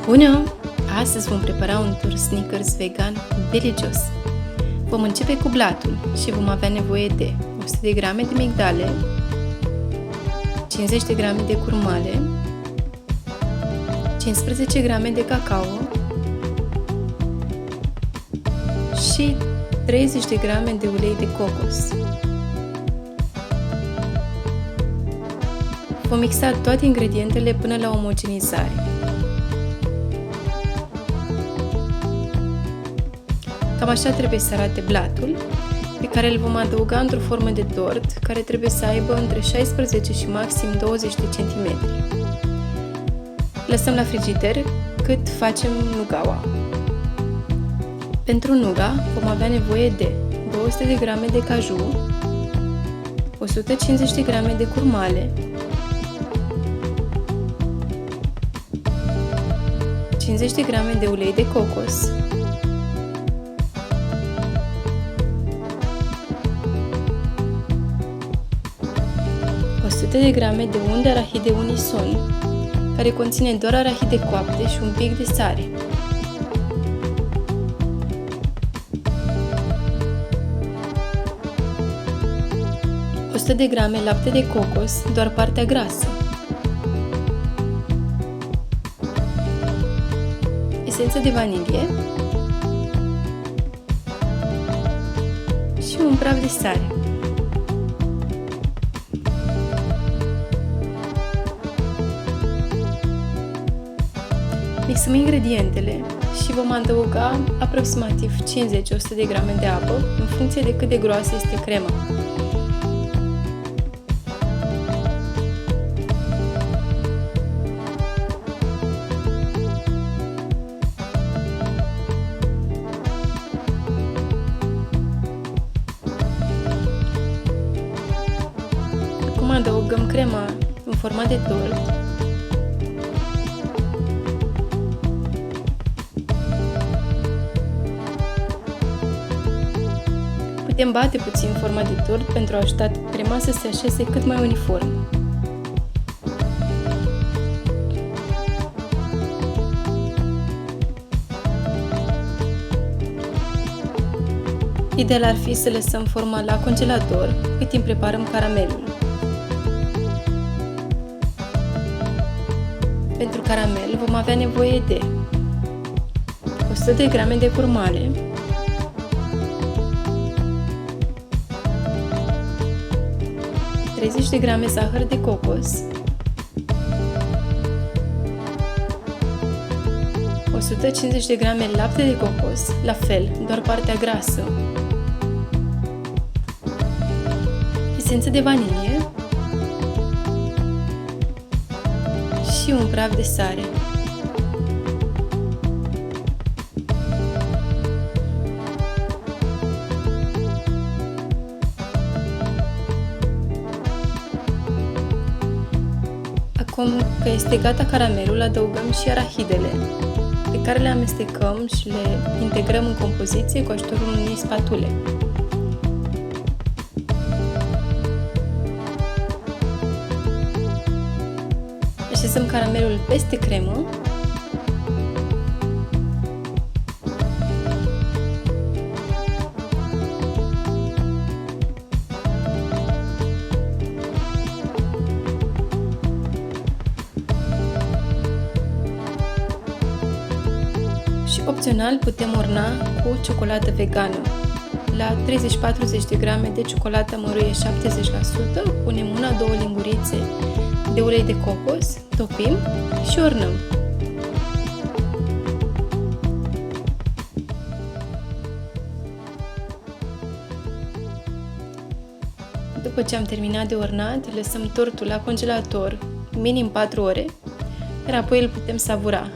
Bună! Astăzi vom prepara un tur Snickers vegan delicios. Vom începe cu blatul și vom avea nevoie de 100 de grame de migdale, 50 de grame de curmale, 15 grame de cacao și 30 de grame de ulei de cocos. Vom mixa toate ingredientele până la omogenizare. Cam așa trebuie să arate blatul, pe care îl vom adăuga într-o formă de tort, care trebuie să aibă între 16 și maxim 20 de centimetri. Lăsăm la frigider cât facem nugaua. Pentru nuga vom avea nevoie de 200 de grame de caju, 150 de grame de curmale, 50 de grame de ulei de cocos, 100 de grame de unt de arahide unison, care conține doar arahide coapte și un pic de sare. O 100 de grame lapte de cocos, doar partea grasă. Esență de vanilie și un praf de sare. Mixăm ingredientele și vom adăuga aproximativ 50-100 de grame de apă, în funcție de cât de groasă este crema. Acum adăugăm crema în format de tort. Putem bate puțin forma de tort pentru a ajuta crema să se așeze cât mai uniform. Ideal ar fi să lăsăm forma la congelator cât timp preparăm caramelul. Pentru caramel vom avea nevoie de 100 de grame de curmale, 30 de grame zahăr de cocos, 150 de grame lapte de cocos, la fel, doar partea grasă, esență de vanilie și un praf de sare. Acum că este gata caramelul, adăugăm și arahidele, pe care le amestecăm și le integrăm în compoziție cu ajutorul unei spatule. Așezăm caramelul peste cremă . Și opțional putem orna cu ciocolată vegană. La 30-40 de grame de ciocolată măruie 70%, punem 1-2 lingurițe de ulei de cocos, topim și ornăm. După ce am terminat de ornat, lăsăm tortul la congelator minim 4 ore, iar apoi îl putem savura.